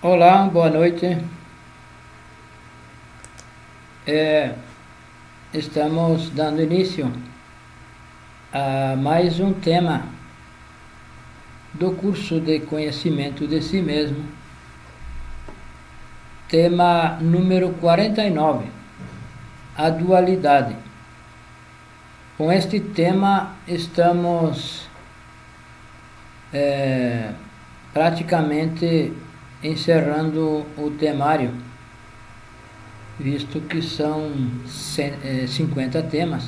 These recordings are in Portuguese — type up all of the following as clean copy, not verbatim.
Olá, boa noite. Estamos dando início a mais um tema do curso de conhecimento de si mesmo, tema número 49, a dualidade. Com este tema estamos praticamente encerrando o temário, visto que são 50 temas,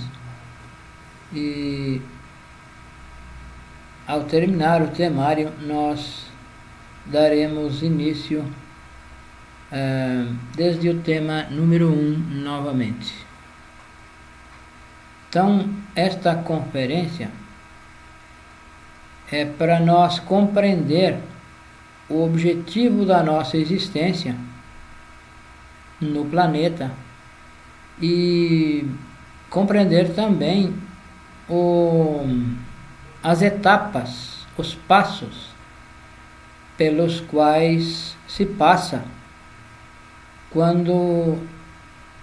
e ao terminar o temário nós daremos início desde o tema número 1 novamente. Então, esta conferência é para nós compreender o objetivo da nossa existência no planeta e compreender também as etapas, os passos pelos quais se passa quando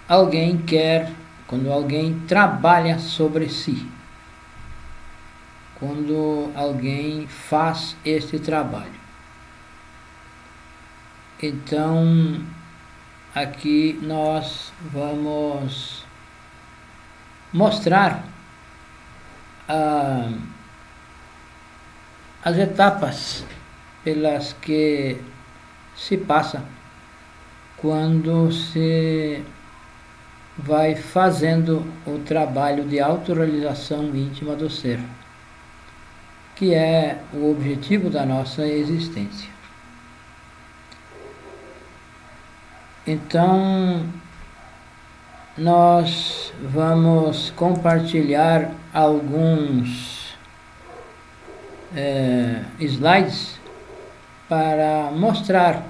alguém trabalha sobre si, quando alguém faz este trabalho. Então, aqui nós vamos mostrar as etapas pelas que se passa quando se vai fazendo o trabalho de autorrealização íntima do ser, que é o objetivo da nossa existência. Então, nós vamos compartilhar alguns slides para mostrar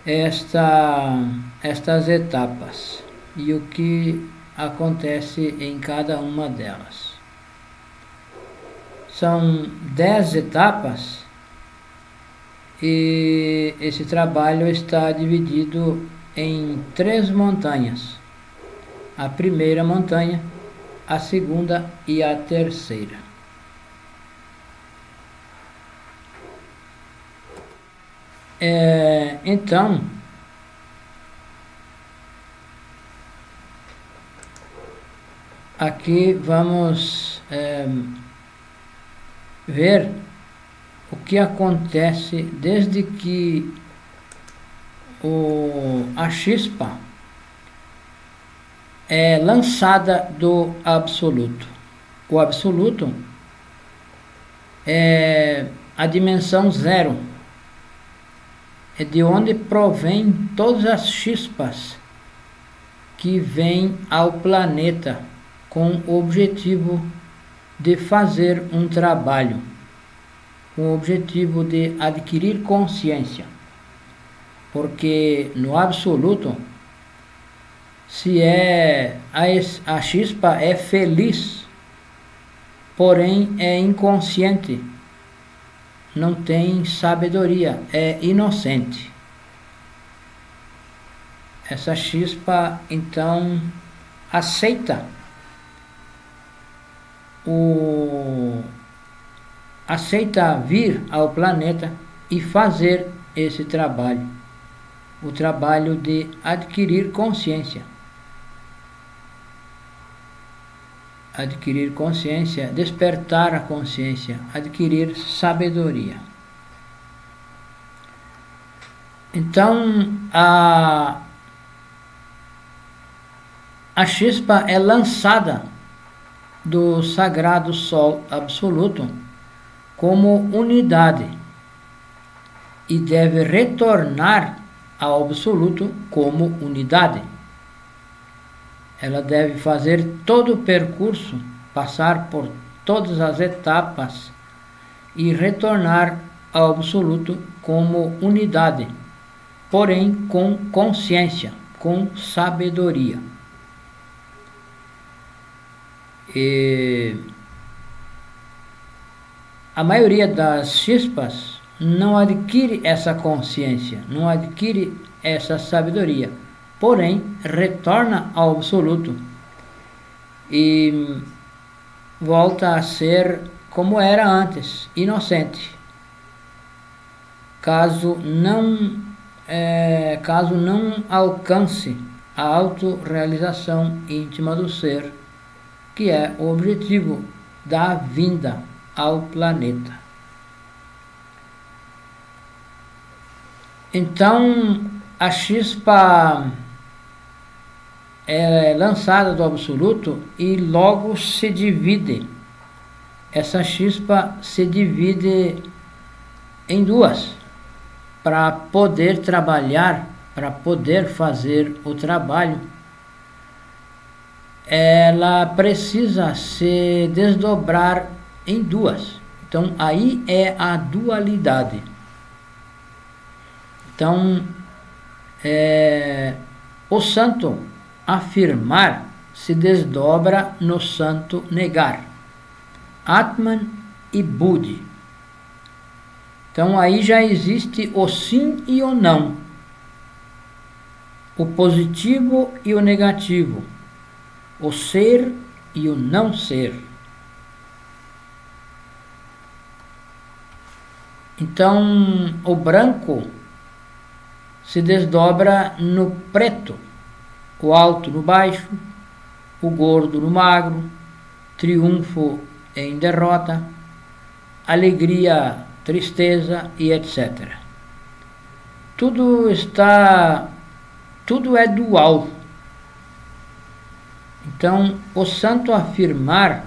estas etapas e o que acontece em cada uma delas. São 10 etapas e esse trabalho está dividido em 3 montanhas: a primeira montanha, a segunda e a terceira. Então, aqui vamos ver o que acontece desde que a chispa é lançada do absoluto. O absoluto é a dimensão zero, é de onde provém todas as chispas que vêm ao planeta com o objetivo de fazer um trabalho, com o objetivo de adquirir consciência. Porque no absoluto, se a chispa é feliz, porém é inconsciente, não tem sabedoria, é inocente. Essa chispa então aceita vir ao planeta e fazer esse trabalho, o trabalho de adquirir consciência. Adquirir consciência, despertar a consciência, adquirir sabedoria. Então, a chispa é lançada do sagrado Sol absoluto como unidade e deve retornar ao absoluto como unidade. Ela deve fazer todo o percurso, passar por todas as etapas e retornar ao absoluto como unidade, porém com consciência, com sabedoria. E a maioria das chispas não adquire essa consciência, não adquire essa sabedoria, porém retorna ao absoluto e volta a ser como era antes, inocente. Caso não alcance a autorrealização íntima do ser, que é o objetivo da vinda ao planeta. Então, a chispa é lançada do absoluto e logo se divide. Essa chispa se divide em duas, para poder trabalhar, para poder fazer o trabalho. Ela precisa se desdobrar em duas. Então, aí é a dualidade. Então, o santo afirmar se desdobra no santo negar. Atman e Budi. Então, aí já existe o sim e o não. O positivo e o negativo. O ser e o não ser. Então, o branco se desdobra no preto, o alto no baixo, o gordo no magro, triunfo em derrota, alegria, tristeza e etc. Tudo é dual. Então, o santo afirmar,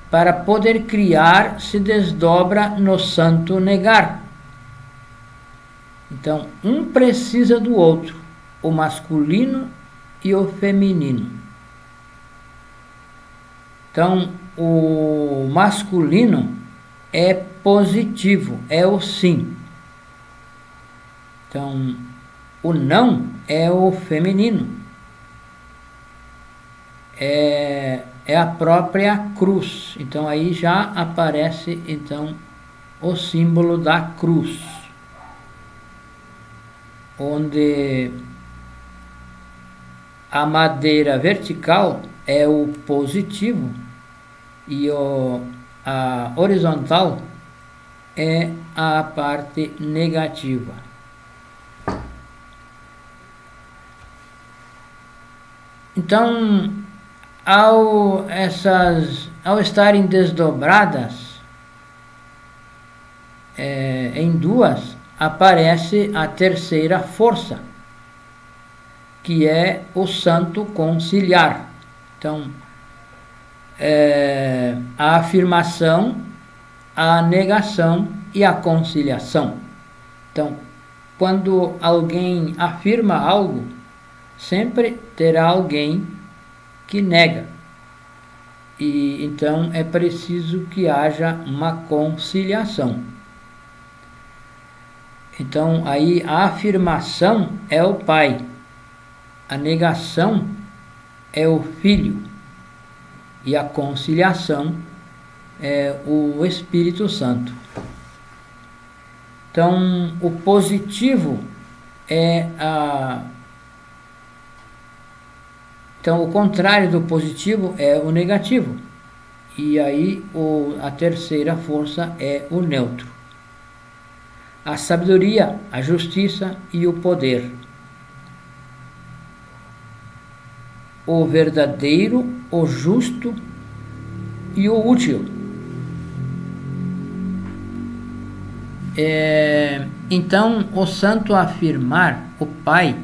para poder criar, se desdobra no santo negar. Então, um precisa do outro, o masculino e o feminino. Então, o masculino é positivo, é o sim. Então, o não é o feminino. É a própria cruz. Então, aí já aparece então o símbolo da cruz, onde a madeira vertical é o positivo e a horizontal é a parte negativa. Então, ao estarem desdobradas em duas, aparece a terceira força, que é o santo conciliar. Então, a afirmação, a negação e a conciliação. Então, quando alguém afirma algo, sempre terá alguém que nega. E então é preciso que haja uma conciliação. Então, aí a afirmação é o pai, a negação é o filho e a conciliação é o Espírito Santo. Então, o positivo é Então, o contrário do positivo é o negativo. E aí a terceira força é o neutro. A sabedoria, a justiça e o poder. O verdadeiro, o justo e o útil. Então, o santo afirmar, o pai,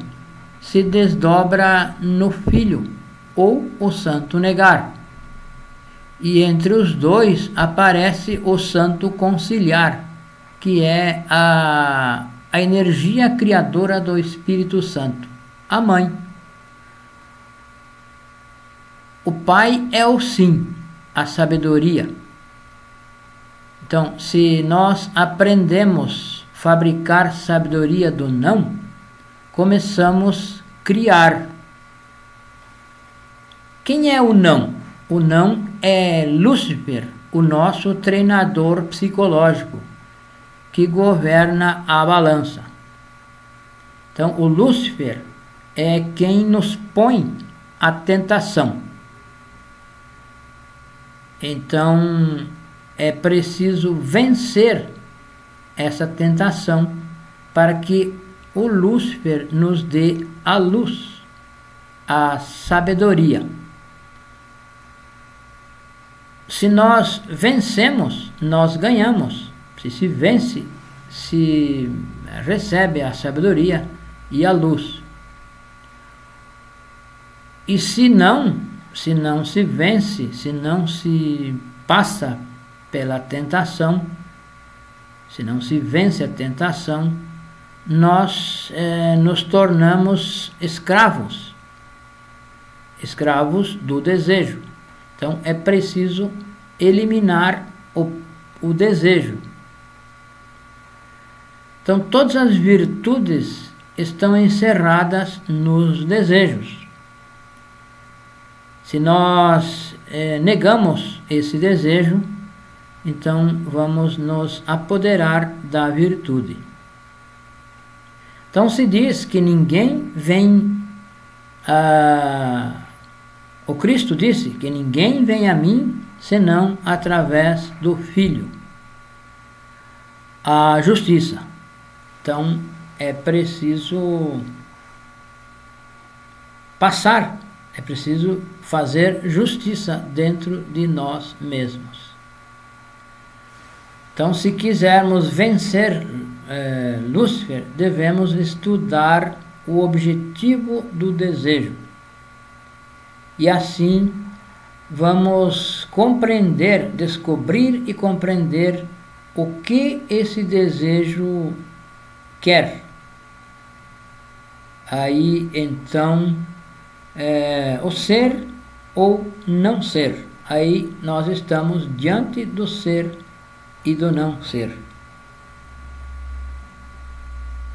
se desdobra no filho, ou o santo negar. E entre os dois aparece o santo conciliar, que é a energia criadora do Espírito Santo, a mãe. O pai é o sim, a sabedoria. Então, se nós aprendemos a fabricar sabedoria do não, começamos a criar. Quem é o não? O não é Lúcifer, o nosso treinador psicológico, que governa a balança. Então, o Lúcifer é quem nos põe a tentação. Então, é preciso vencer essa tentação para que o Lúcifer nos dê a luz, a sabedoria. Se nós vencemos, nós ganhamos. Se vence, se recebe a sabedoria e a luz. E se não se vence, se não se passa pela tentação, se não se vence a tentação, nós nos tornamos escravos do desejo. Então é preciso eliminar o desejo. Então todas as virtudes estão encerradas nos desejos. Se nós negamos esse desejo, então vamos nos apoderar da virtude. Então se diz que ninguém vem o Cristo disse que ninguém vem a mim senão através do Filho. A justiça. Então é preciso passar, é preciso fazer justiça dentro de nós mesmos. Então, se quisermos vencer Lúcifer, devemos estudar o objetivo do desejo. E assim vamos compreender, descobrir e compreender o que esse desejo quer. Aí então o ser ou não ser. Aí nós estamos diante do ser e do não ser.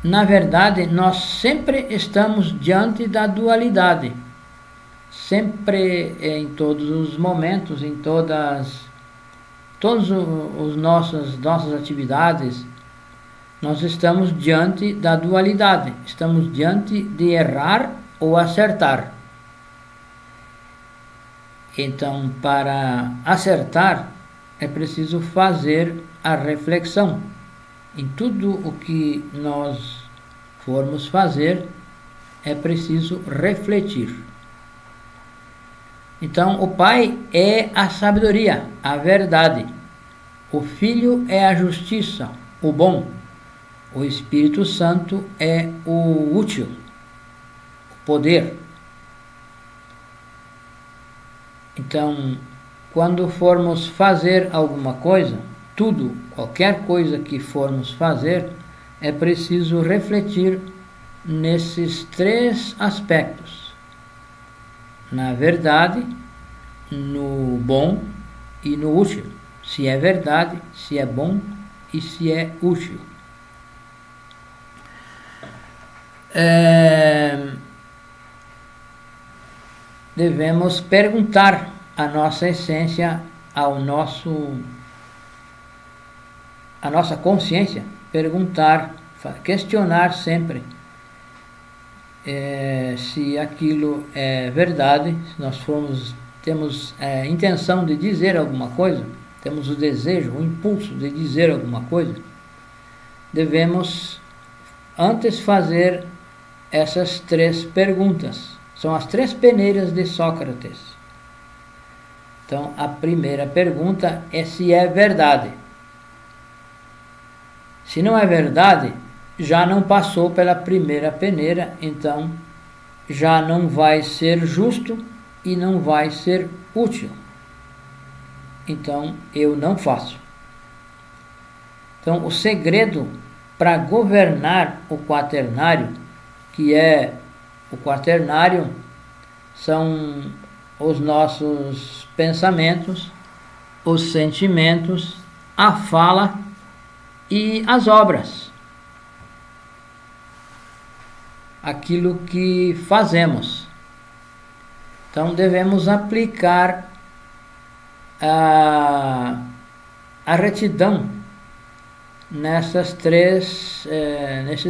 Na verdade, nós sempre estamos diante da dualidade. Sempre, em todos os momentos, em todas as nossas atividades, nós estamos diante da dualidade. Estamos diante de errar ou acertar. Então, para acertar, é preciso fazer a reflexão. Em tudo o que nós formos fazer, é preciso refletir. Então, o Pai é a sabedoria, a verdade. O Filho é a justiça, o bom. O Espírito Santo é o útil, o poder. Então, quando formos fazer alguma coisa, qualquer coisa que formos fazer, é preciso refletir nesses três aspectos: na verdade, no bom e no útil. Se é verdade, se é bom e se é útil. Devemos perguntar a nossa essência, a nossa consciência, questionar sempre se aquilo é verdade. Se nós temos intenção de dizer alguma coisa, temos o desejo, o impulso de dizer alguma coisa, devemos antes fazer essas três perguntas. São as três peneiras de Sócrates. Então, a primeira pergunta é se é verdade. Se não é verdade, já não passou pela primeira peneira, então já não vai ser justo e não vai ser útil. Então, eu não faço. Então, o segredo para governar o quaternário, o quaternário são os nossos pensamentos, os sentimentos, a fala e as obras. Aquilo que fazemos. Então devemos aplicar a retidão nesses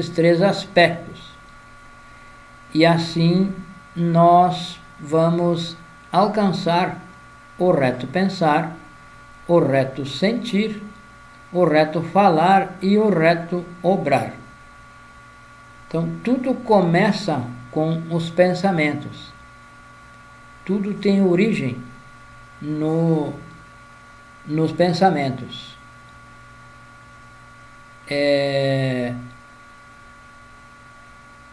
três aspectos. E assim nós vamos alcançar o reto pensar, o reto sentir, o reto falar e o reto obrar. Então tudo começa com os pensamentos. Tudo tem origem nos pensamentos.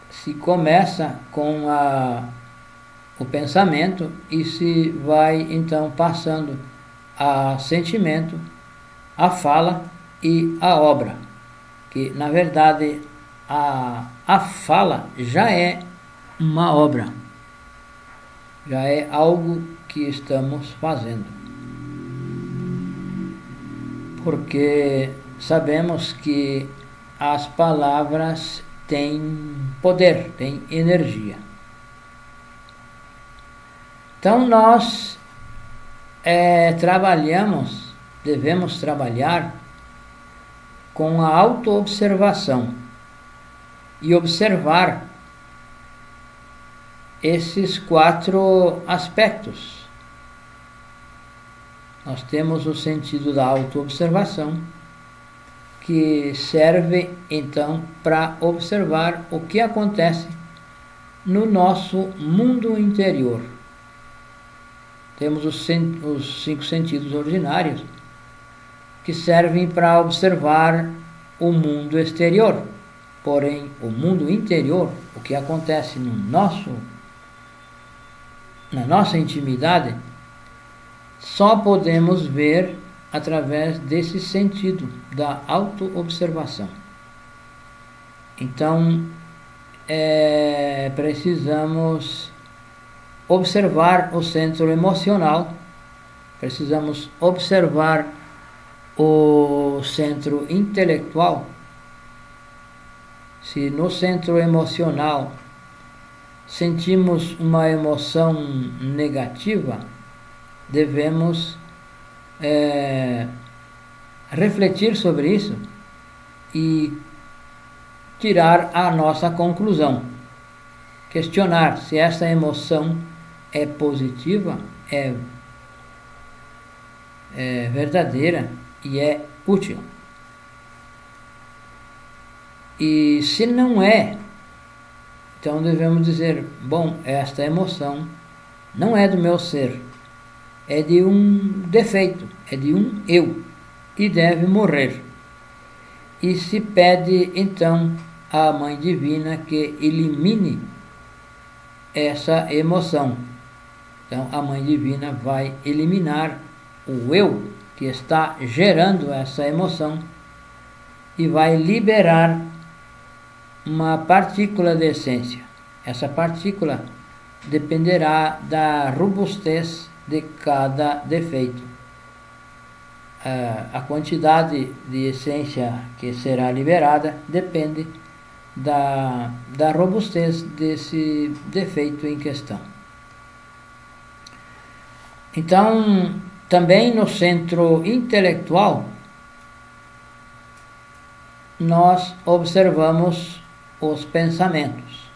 Se começa com o pensamento e se vai então passando a sentimento, a fala e a obra, que na verdade a fala já é uma obra, já é algo que estamos fazendo, porque sabemos que as palavras têm poder, têm energia. Então nós devemos trabalhar com a autoobservação e observar esses 4 aspectos. Nós temos o sentido da autoobservação, que serve então para observar o que acontece no nosso mundo interior. Temos os 5 sentidos ordinários, que servem para observar o mundo exterior. Porém, o mundo interior, o que acontece na nossa intimidade, só podemos ver através desse sentido da autoobservação. Então, precisamos observar o centro emocional, precisamos observar o centro intelectual. Se no centro emocional sentimos uma emoção negativa, devemos refletir sobre isso e tirar a nossa conclusão. Questionar se essa emoção é positiva, é verdadeira e é útil. E se não é, então devemos dizer, bom, esta emoção não é do meu ser, é de um defeito, é de um eu, e deve morrer. E se pede então à Mãe Divina que elimine essa emoção. Então a Mãe Divina vai eliminar o eu que está gerando essa emoção e vai liberar uma partícula de essência. Essa partícula dependerá da robustez de cada defeito. A quantidade de essência que será liberada depende da robustez desse defeito em questão. Então, também no centro intelectual, nós observamos os pensamentos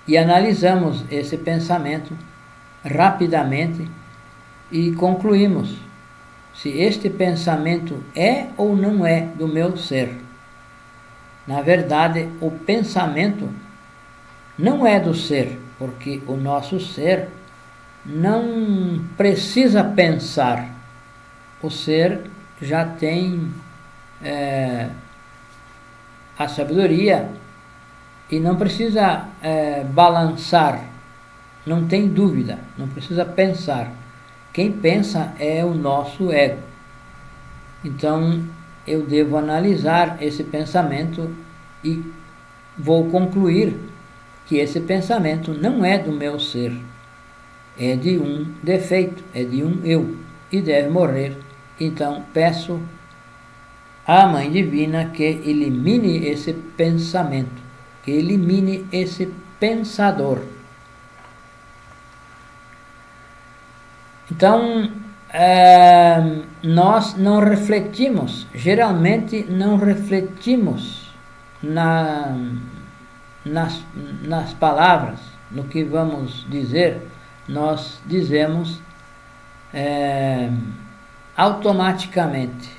e analisamos esse pensamento rapidamente e concluímos se este pensamento é ou não é do meu ser. Na verdade, o pensamento não é do ser, porque o nosso ser não precisa pensar. O ser já tem a sabedoria e não precisa balançar, não tem dúvida, não precisa pensar. Quem pensa é o nosso ego. Então, eu devo analisar esse pensamento e vou concluir que esse pensamento não é do meu ser, é de um defeito, é de um eu, e deve morrer. Então, peço à Mãe Divina que elimine esse pensamento, que elimine esse pensador. Então, nós não refletimos, geralmente não refletimos nas palavras, no que vamos dizer. Nós dizemos automaticamente,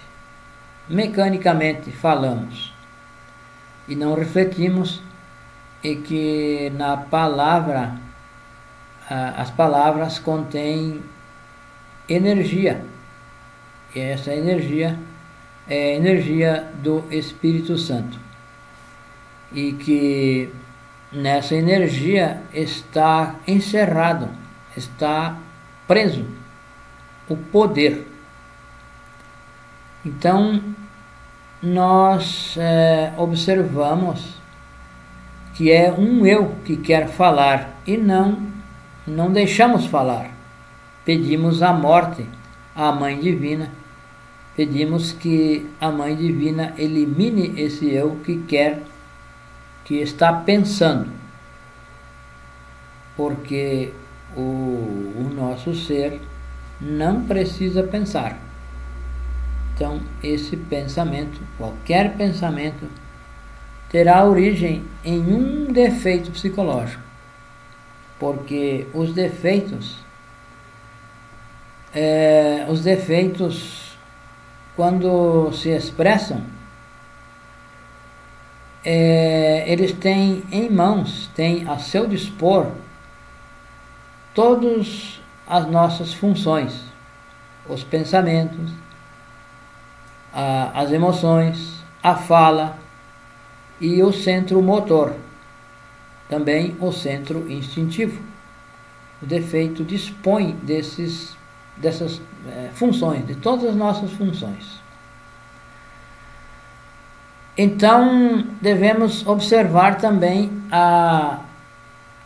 mecanicamente falamos, e não refletimos e que na palavra, as palavras contêm energia, e essa energia é a energia do Espírito Santo, e que nessa energia está encerrado, está preso o poder. Então nós observamos que é um eu que quer falar e não deixamos falar. Pedimos a morte à Mãe Divina, pedimos que a Mãe Divina elimine esse eu que está pensando, porque o nosso ser não precisa pensar. Então esse pensamento, qualquer pensamento, terá origem em um defeito psicológico, porque os defeitos, quando se expressam, eles têm em mãos, têm a seu dispor todas as nossas funções, os pensamentos, as emoções, a fala e o centro motor, também o centro instintivo. O defeito dispõe dessas funções, de todas as nossas funções. Então devemos observar também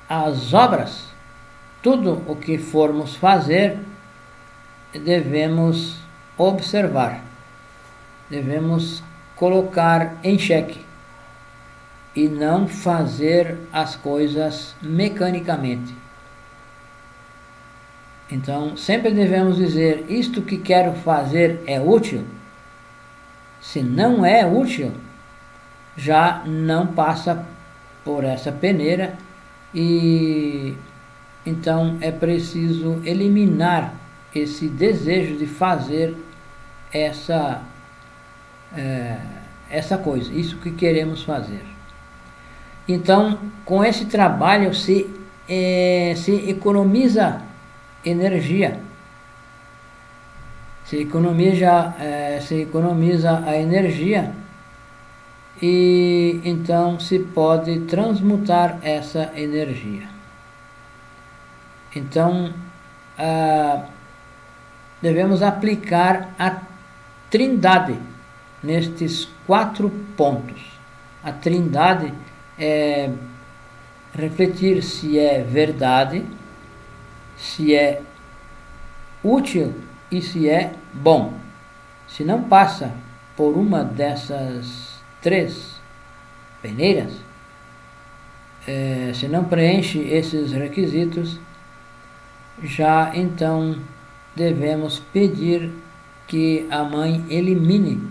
as obras. Tudo o que formos fazer devemos observar, devemos colocar em xeque e não fazer as coisas mecanicamente. Então sempre devemos dizer: isto que quero fazer é útil? Se não é útil, já não passa por essa peneira, e então é preciso eliminar esse desejo de fazer essa coisa, isso que queremos fazer. Então, com esse trabalho se economiza energia, se economiza a energia, e então se pode transmutar essa energia. Então devemos aplicar a Trindade nestes 4 pontos. A Trindade é refletir se é verdade, se é útil e se é bom. Se não passa por uma dessas 3 peneiras, se não preenche esses requisitos, já então devemos pedir que a Mãe elimine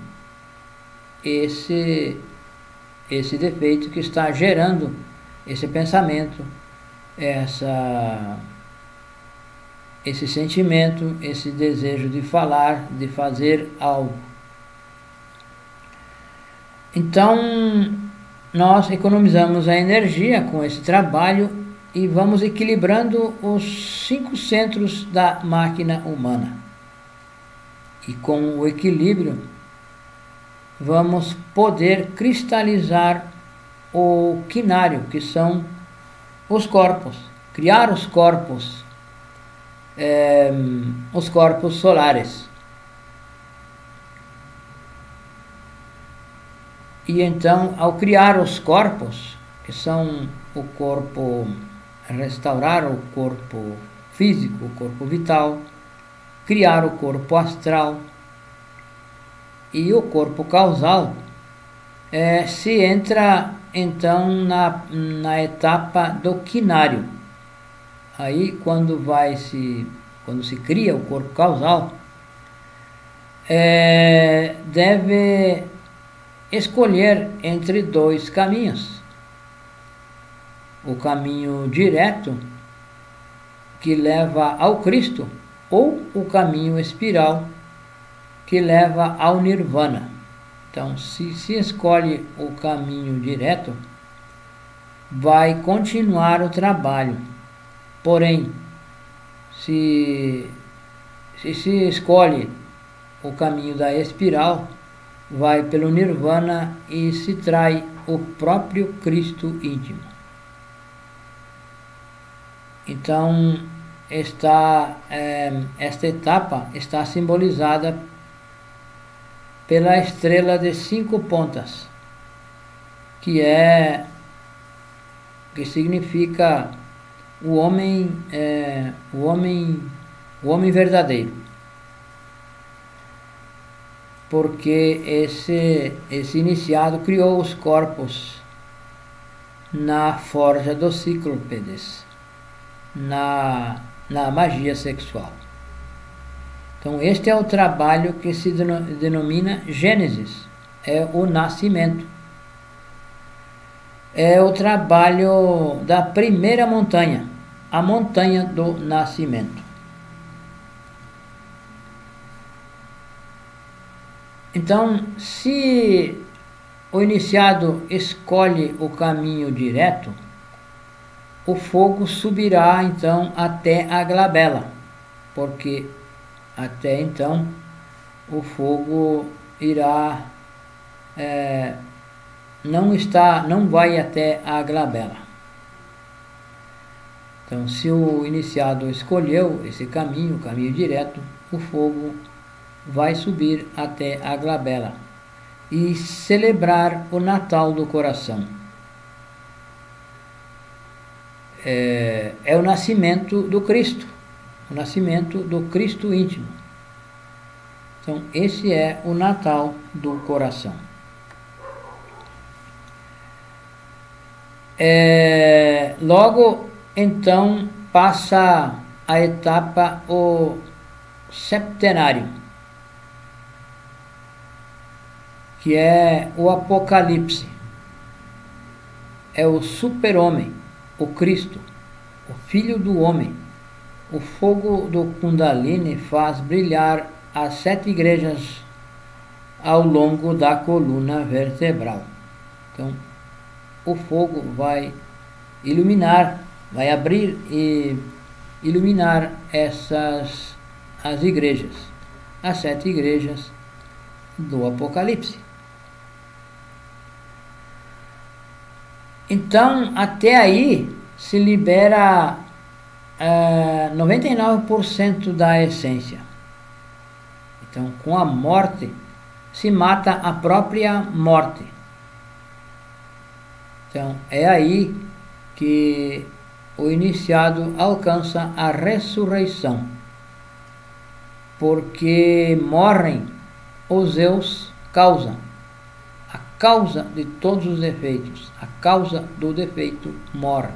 esse defeito que está gerando esse pensamento, esse sentimento, esse desejo de falar, de fazer algo. Então nós economizamos a energia com esse trabalho e vamos equilibrando os 5 centros da máquina humana. E com o equilíbrio vamos poder cristalizar o quinário, que são os corpos, criar os corpos solares. E então, ao criar os corpos, que são o corpo, restaurar o corpo físico, o corpo vital, criar o corpo astral e o corpo causal, se entra então na etapa do quinário. Aí quando se cria o corpo causal, deve escolher entre dois caminhos: o caminho direto que leva ao Cristo ou o caminho espiral que leva ao Nirvana. Então, se escolhe o caminho direto, vai continuar o trabalho. Porém, se escolhe o caminho da espiral, vai pelo Nirvana e se trai o próprio Cristo íntimo. Então, esta etapa está simbolizada pela estrela de 5 pontas, que significa o homem verdadeiro, porque esse iniciado criou os corpos na forja dos cíclopes, na magia sexual. Então, este é o trabalho que se denomina Gênesis, é o nascimento. É o trabalho da primeira montanha, a montanha do nascimento. Então, se o iniciado escolhe o caminho direto, o fogo subirá então até a glabela, porque até então o fogo irá não vai até a glabela. Então, se o iniciado escolheu esse caminho, o caminho direto, o fogo vai subir até a glabela e celebrar o Natal do coração. É o nascimento do Cristo, o nascimento do Cristo íntimo. Então, esse é o Natal do coração. Logo, então, passa a etapa o septenário, que é o Apocalipse. É o super-homem, o Cristo, o Filho do Homem. O fogo do Kundalini faz brilhar as 7 igrejas ao longo da coluna vertebral. Então, o fogo vai iluminar, vai abrir e iluminar as igrejas, as 7 igrejas do Apocalipse. Então, até aí se libera 99% da essência. Então, com a morte, se mata a própria morte. Então, é aí que o iniciado alcança a ressurreição, porque morrem os eus causa, a causa de todos os defeitos, a causa do defeito morre.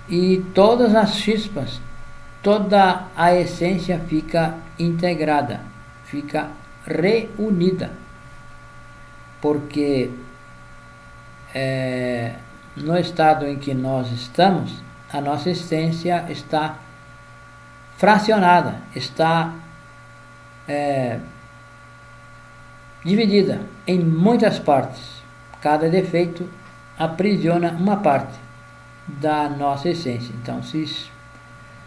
E todas as chispas, toda a essência fica integrada, fica reunida, porque no estado em que nós estamos, a nossa essência está fracionada, está dividida em muitas partes. Cada defeito aprisiona uma parte da nossa essência. Então,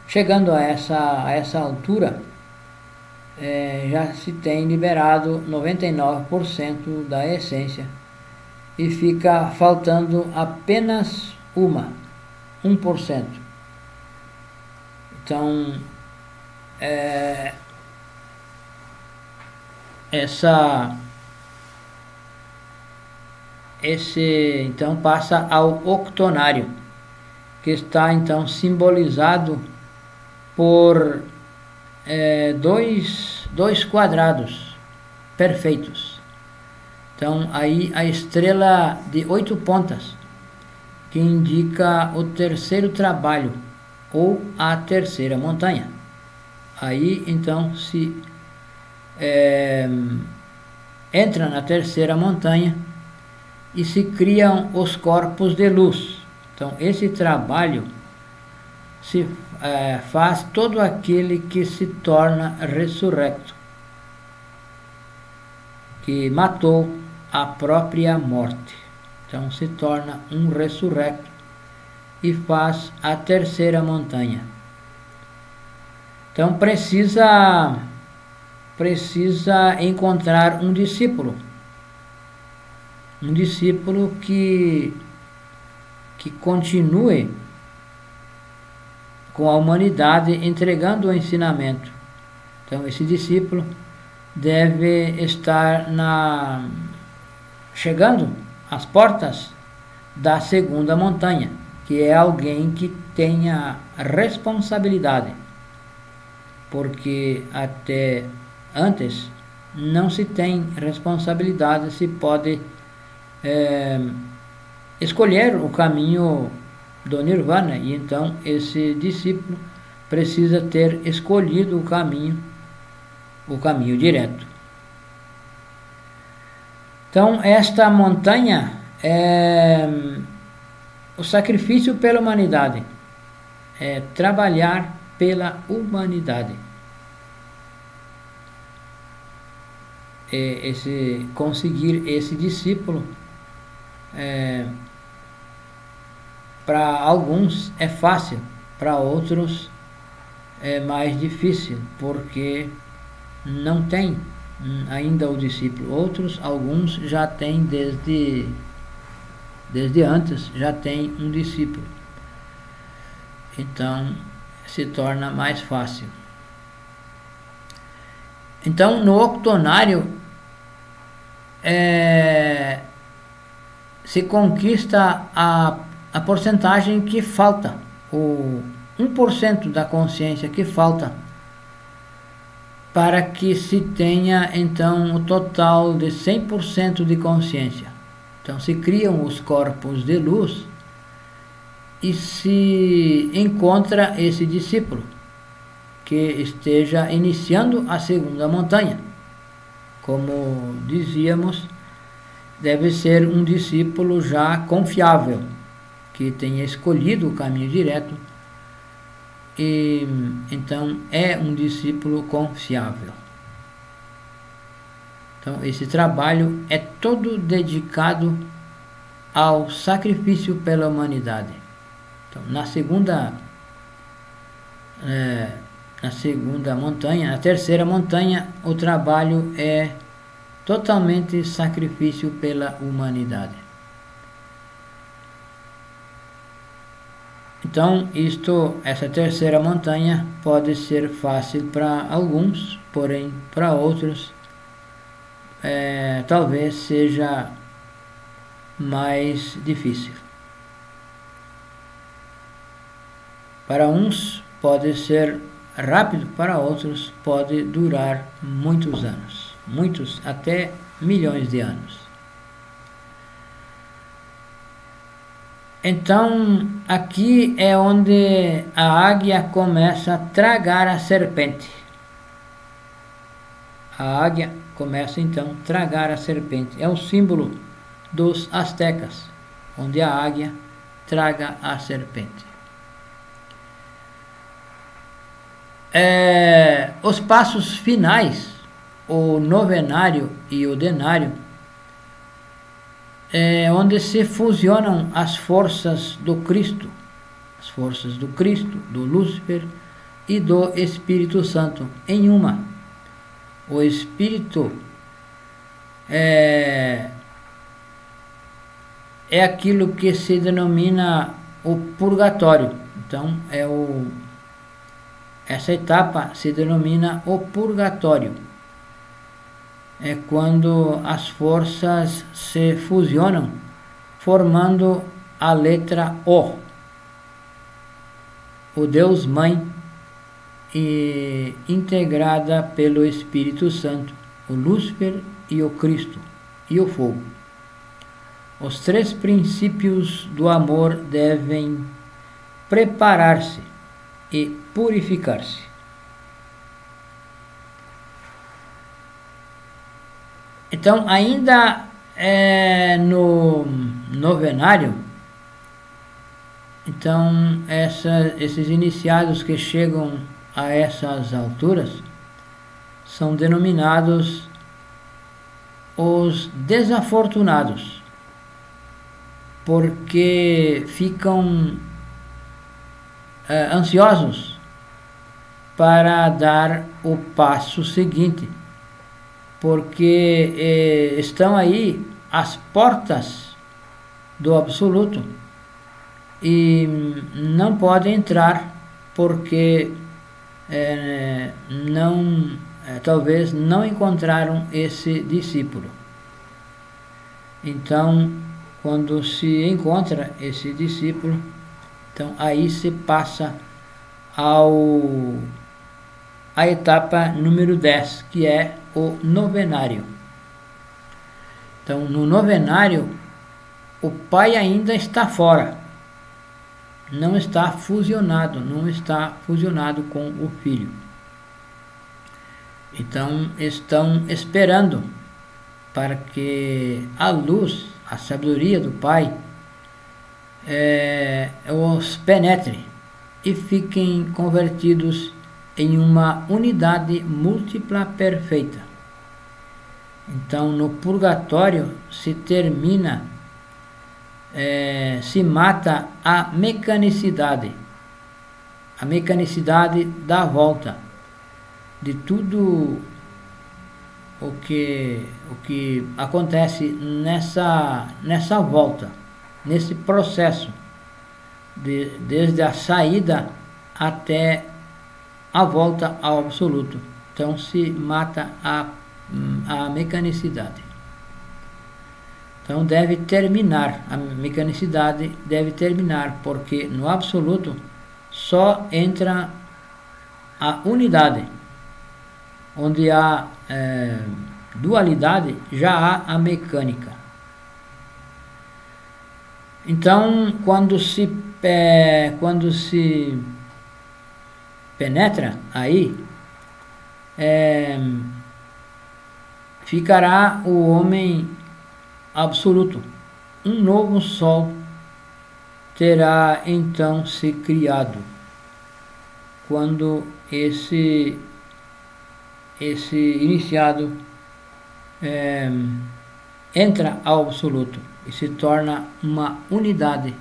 chegando a essa altura, já se tem liberado 99% da essência e fica faltando apenas 1%. Então, então passa ao octonário, que está então simbolizado por dois quadrados perfeitos. Então aí a estrela de 8 pontas, que indica o terceiro trabalho ou a terceira montanha. Aí então se entra na terceira montanha e se criam os corpos de luz. Então, esse trabalho se faz todo aquele que se torna ressurrecto, que matou a própria morte. Então, se torna um ressurrecto e faz a terceira montanha. Então, precisa encontrar um discípulo que continue com a humanidade entregando o ensinamento. Então, esse discípulo deve estar chegando às portas da segunda montanha, que é alguém que tenha responsabilidade, porque até antes não se tem responsabilidade, se pode escolher o caminho do Nirvana, e então esse discípulo precisa ter escolhido o caminho direto. Então, esta montanha é o sacrifício pela humanidade, é trabalhar pela humanidade. Conseguir esse discípulo, para alguns é fácil, para outros é mais difícil, porque não tem ainda o discípulo. Alguns já têm desde antes, já tem um discípulo. Então, se torna mais fácil. Então, no octonário, se conquista a porcentagem que falta, o 1% da consciência que falta, para que se tenha então o total de 100% de consciência. Então se criam os corpos de luz e se encontra esse discípulo que esteja iniciando a segunda montanha. Como dizíamos, deve ser um discípulo já confiável, que tenha escolhido o caminho direto, e então é um discípulo confiável. Então esse trabalho é todo dedicado ao sacrifício pela humanidade. Então, na segunda montanha, na terceira montanha, o trabalho é totalmente sacrifício pela humanidade. Então, essa terceira montanha pode ser fácil para alguns, porém para outros talvez seja mais difícil. Para uns pode ser rápido, para outros pode durar muitos anos, muitos até milhões de anos. Então, aqui é onde a águia começa a tragar a serpente. A águia começa então a tragar a serpente. É o símbolo dos astecas, onde a águia traga a serpente. Os passos finais, o novenário e o denário, onde se fusionam as forças do Cristo, do Lúcifer e do Espírito Santo em uma. O Espírito é aquilo que se denomina o purgatório. Então, essa etapa se denomina o purgatório. É quando as forças se fusionam, formando a letra O Deus Mãe, e integrada pelo Espírito Santo, o Lúcifer e o Cristo e o fogo. Os três princípios do amor devem preparar-se e purificar-se. Então, ainda no novenário, então esses iniciados que chegam a essas alturas são denominados os desafortunados, porque ficam ansiosos para dar o passo seguinte, porque estão aí às portas do absoluto e não podem entrar porque talvez não encontraram esse discípulo. Então, quando se encontra esse discípulo, então aí se passa a etapa número 10, que é o novenário. Então, no novenário, o pai ainda está fora, não está fusionado com o filho. Então, estão esperando para que a luz, a sabedoria do pai, os penetre e fiquem convertidos em uma unidade múltipla perfeita. Então, no purgatório se termina, se mata a mecanicidade da volta de tudo o que acontece nessa volta, nesse processo, desde a saída até a volta ao absoluto. Então se mata a mecanicidade. Então deve terminar, a mecanicidade deve terminar, porque no absoluto só entra a unidade. Onde há dualidade, já há a mecânica. Então, quando se penetra aí, ficará o homem absoluto. Um novo sol terá então se criado, quando esse iniciado entra ao absoluto e se torna uma unidade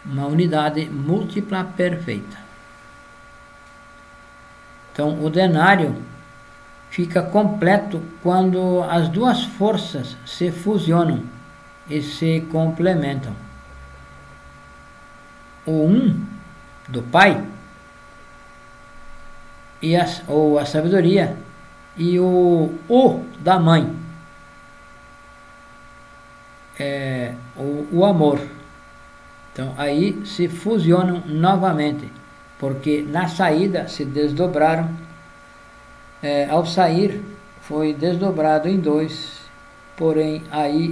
múltipla perfeita. Então, o denário fica completo quando as duas forças se fusionam e se complementam. O do pai ou a sabedoria, e o da mãe, o amor. Então aí se fusionam novamente, porque na saída se desdobraram, ao sair foi desdobrado em dois, porém aí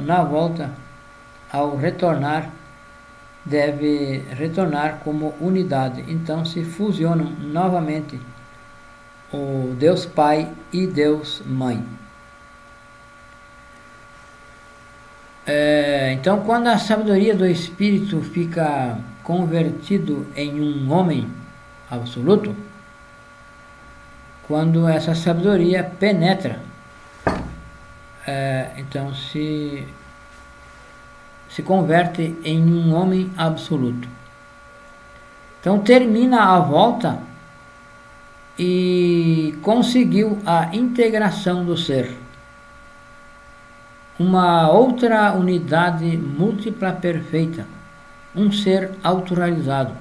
na volta, ao retornar, deve retornar como unidade. Então se fusionam novamente o Deus Pai e Deus Mãe. Então, quando a sabedoria do Espírito fica convertido em um homem absoluto, quando essa sabedoria penetra, então se converte em um homem absoluto. Então termina a volta e conseguiu a integração do ser, uma outra unidade múltipla perfeita, um ser autorrealizado,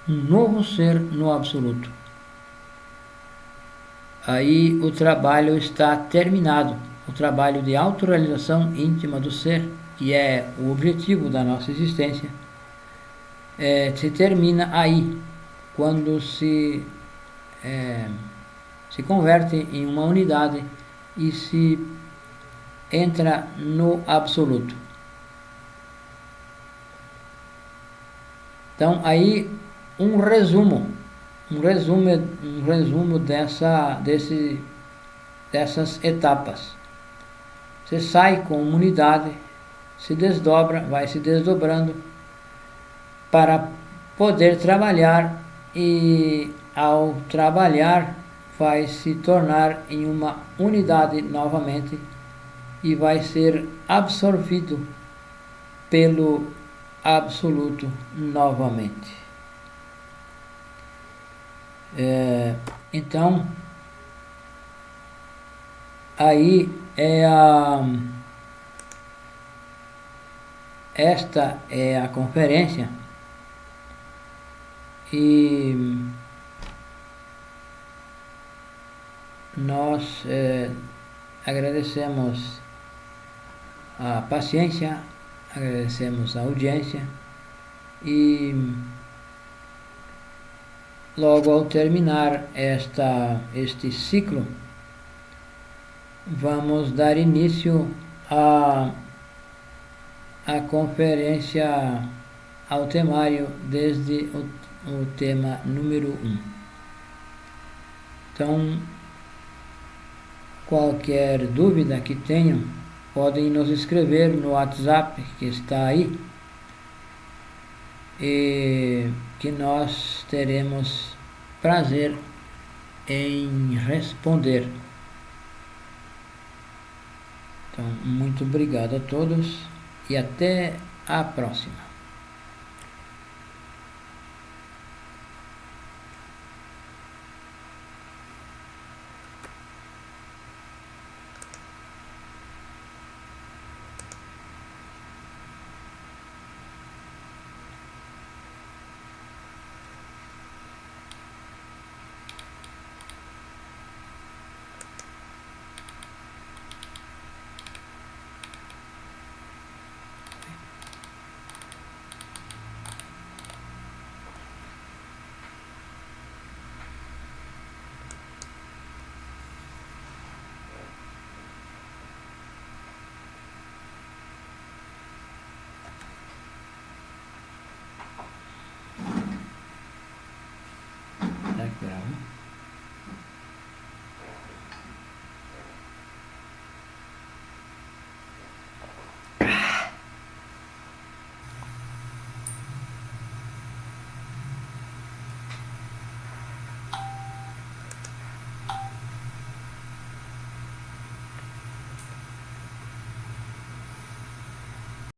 um novo ser no absoluto. Aí o trabalho está terminado, o trabalho de autorrealização íntima do ser, que é o objetivo da nossa existência, se termina aí, quando se converte em uma unidade e se entra no absoluto. Então aí um resumo dessas etapas. Você sai com uma unidade, se desdobra, vai se desdobrando para poder trabalhar, e ao trabalhar vai se tornar em uma unidade novamente e vai ser absorvido pelo absoluto novamente. Então, aí esta é a conferência, e nós agradecemos a paciência, agradecemos a audiência, e logo ao terminar este ciclo, vamos dar início à conferência, ao temário, desde o tema número 1. Então, qualquer dúvida que tenham, podem nos escrever no WhatsApp que está aí, e que nós teremos prazer em responder. Então, muito obrigado a todos e até a próxima. Grava.